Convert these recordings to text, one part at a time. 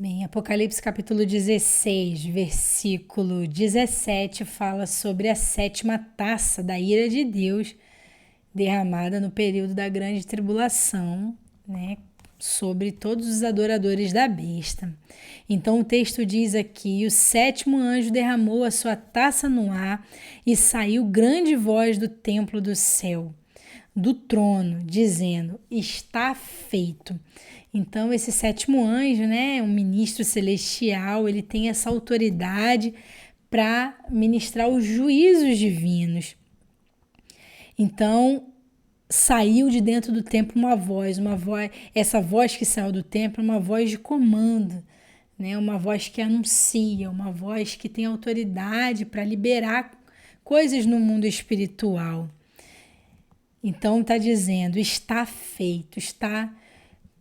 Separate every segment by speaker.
Speaker 1: Bem, Apocalipse capítulo 16, versículo 17, fala sobre a sétima taça da ira de Deus derramada no período da grande tribulação, né, sobre todos os adoradores da besta. Então o texto diz aqui: o sétimo anjo derramou a sua taça no ar e saiu grande voz do templo do céu, do trono, dizendo: está feito. Então esse sétimo anjo, né, um ministro celestial, ele tem essa autoridade para ministrar os juízos divinos. Então saiu de dentro do templo uma voz, essa voz que saiu do templo é uma voz de comando, né? Uma voz que anuncia, uma voz que tem autoridade para liberar coisas no mundo espiritual. Então está dizendo: está feito, está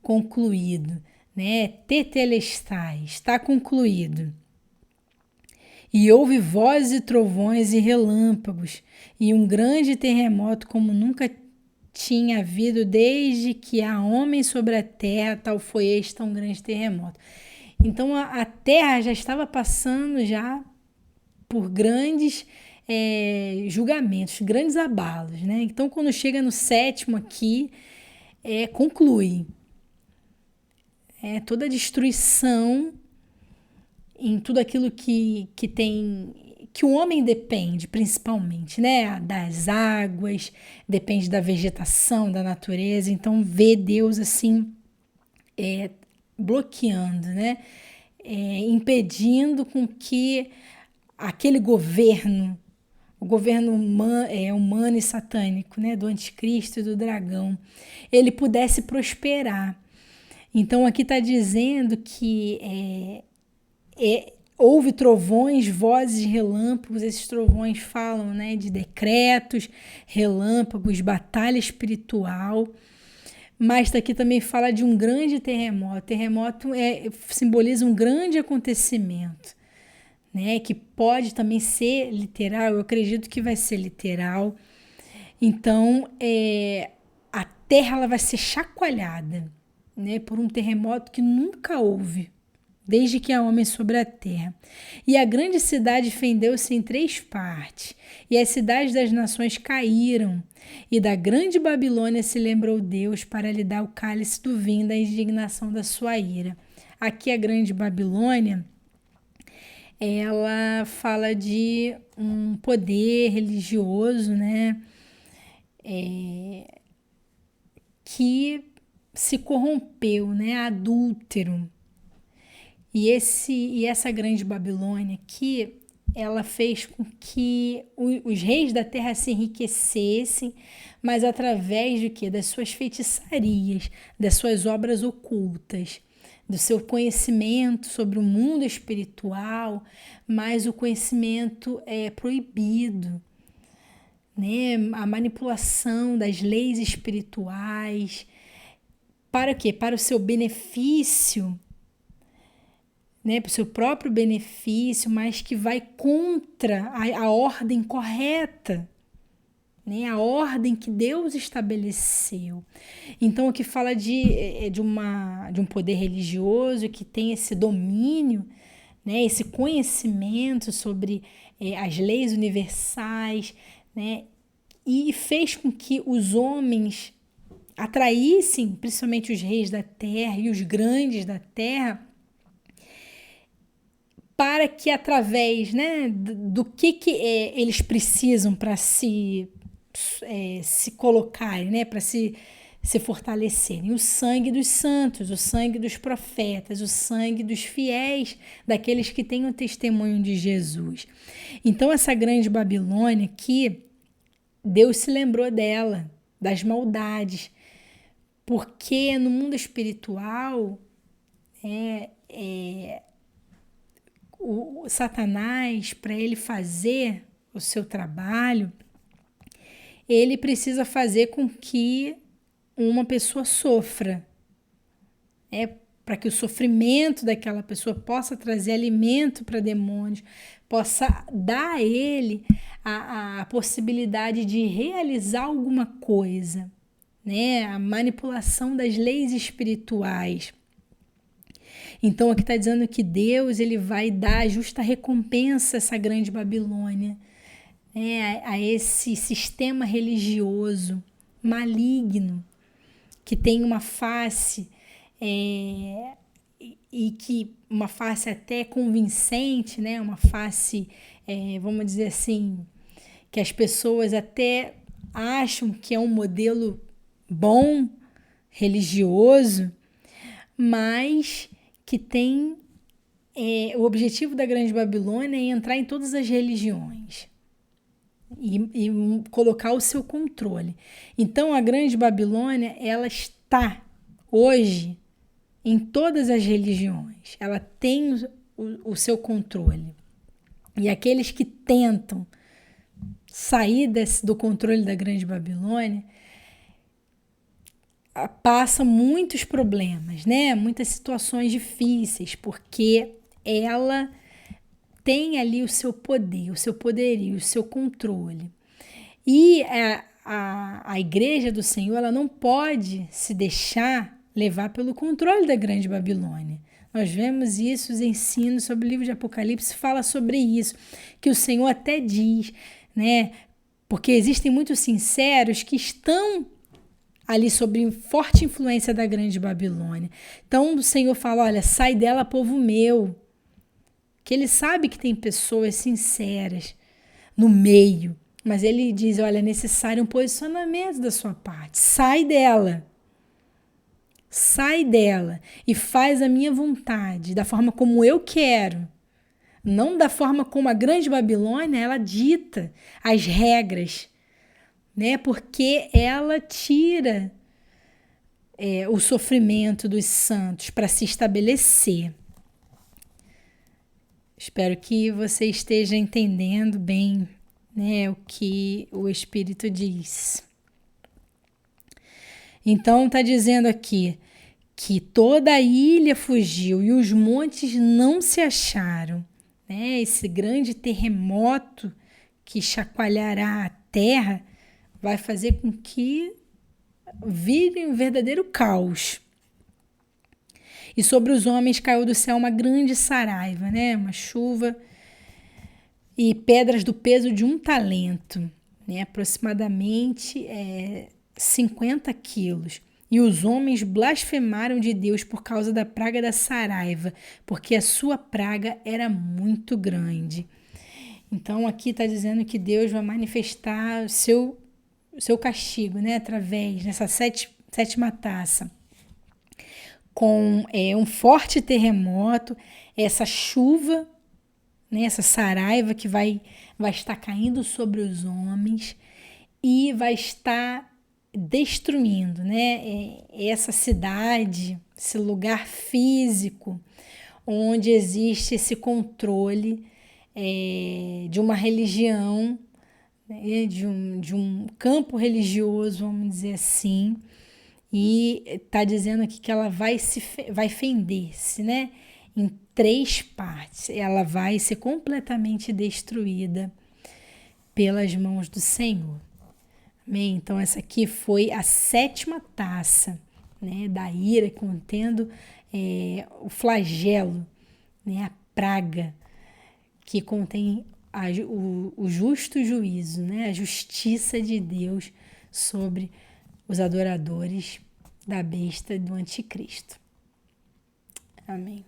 Speaker 1: concluído, né? Tetelestai, está concluído. E houve vozes e trovões e relâmpagos, e um grande terremoto como nunca tinha havido desde que há homem sobre a terra, tal foi este tão grande terremoto. Então a terra já estava passando já por grandes julgamentos, grandes abalos, né? Então quando chega no sétimo aqui, conclui. Toda a destruição em tudo aquilo que o homem depende, principalmente, né? Das águas, depende da vegetação, da natureza. Então, vê Deus assim, bloqueando, né? Impedindo com que aquele governo, o governo humano e satânico, né? Do anticristo e do dragão, ele pudesse prosperar. Então, aqui está dizendo que houve trovões, vozes, relâmpagos. Esses trovões falam, né, de decretos, relâmpagos, batalha espiritual. Mas daqui também fala de um grande terremoto. Terremoto simboliza um grande acontecimento, né, que pode também ser literal. Eu acredito que vai ser literal. Então, a terra ela vai ser chacoalhada, né, por um terremoto que nunca houve, desde que há homem sobre a terra. E a grande cidade fendeu-se em 3 partes, e as cidades das nações caíram, e da grande Babilônia se lembrou Deus para lhe dar o cálice do vinho da indignação da sua ira. Aqui a grande Babilônia, ela fala de um poder religioso, né, que se corrompeu, né, adúltero. E essa grande Babilônia aqui, ela fez com que os reis da terra se enriquecessem, mas através de quê? Das suas feitiçarias, das suas obras ocultas, do seu conhecimento sobre o mundo espiritual, mas o conhecimento é proibido, né? A manipulação das leis espirituais. Para quê? Para o seu benefício, né? Para o seu próprio benefício, mas que vai contra a ordem correta, né? A ordem que Deus estabeleceu. Então, aqui fala de um poder religioso que tem esse domínio, né? Esse conhecimento sobre as leis universais, né? E fez com que os homens atraíssem, principalmente os reis da terra e os grandes da terra, para que através, né, do que eles precisam para se colocarem, né, para se fortalecerem: o sangue dos santos, o sangue dos profetas, o sangue dos fiéis, daqueles que têm o testemunho de Jesus. Então essa grande Babilônia aqui, Deus se lembrou dela, das maldades, porque no mundo espiritual o Satanás, para ele fazer o seu trabalho, ele precisa fazer com que uma pessoa sofra, para que o sofrimento daquela pessoa possa trazer alimento para demônios, possa dar a ele a possibilidade de realizar alguma coisa, né? A manipulação das leis espirituais. Então aqui está dizendo que Deus ele vai dar justa recompensa a essa grande Babilônia, né, a esse sistema religioso maligno que tem uma face e que uma face até convincente, né, uma face, vamos dizer assim, que as pessoas até acham que é um modelo bom, religioso, mas que tem o objetivo da Grande Babilônia é entrar em todas as religiões e colocar o seu controle. Então a Grande Babilônia ela está hoje em todas as religiões, ela tem o seu controle. E aqueles que tentam sair do controle da Grande Babilônia passa muitos problemas, né? Muitas situações difíceis, porque ela tem ali o seu poder, o seu poderio, o seu controle. E a igreja do Senhor ela não pode se deixar levar pelo controle da Grande Babilônia. Nós vemos isso, os ensinos sobre o livro de Apocalipse fala sobre isso, que o Senhor até diz, né? Porque existem muitos sinceros que estão ali sob forte influência da Grande Babilônia. Então o Senhor fala, olha, sai dela, povo meu. Que ele sabe que tem pessoas sinceras no meio, mas ele diz, olha, é necessário um posicionamento da sua parte. Sai dela. Sai dela e faz a minha vontade, da forma como eu quero. Não da forma como a Grande Babilônia, ela dita as regras, né? Porque ela tira o sofrimento dos santos para se estabelecer. Espero que você esteja entendendo bem, né, o que o Espírito diz. Então está dizendo aqui que toda a ilha fugiu e os montes não se acharam. Né? Esse grande terremoto que chacoalhará a terra vai fazer com que vire um verdadeiro caos. E sobre os homens caiu do céu uma grande saraiva, né? Uma chuva e pedras do peso de 1 talento, né? Aproximadamente 50 quilos. E os homens blasfemaram de Deus por causa da praga da saraiva, porque a sua praga era muito grande. Então aqui está dizendo que Deus vai manifestar o seu castigo, né? Através dessa sétima taça. Com um forte terremoto, essa chuva, né, essa saraiva que vai estar caindo sobre os homens e vai estar destruindo, né, essa cidade, esse lugar físico onde existe esse controle de uma religião, né, de um campo religioso, vamos dizer assim. E está dizendo aqui que ela vai fender-se, né? Em 3 partes. Ela vai ser completamente destruída pelas mãos do Senhor. Amém? Então essa aqui foi a 7ª taça, né? Da ira, contendo o flagelo, né? A praga que contém o justo juízo, né? A justiça de Deus sobre os adoradores da besta do anticristo. Amém.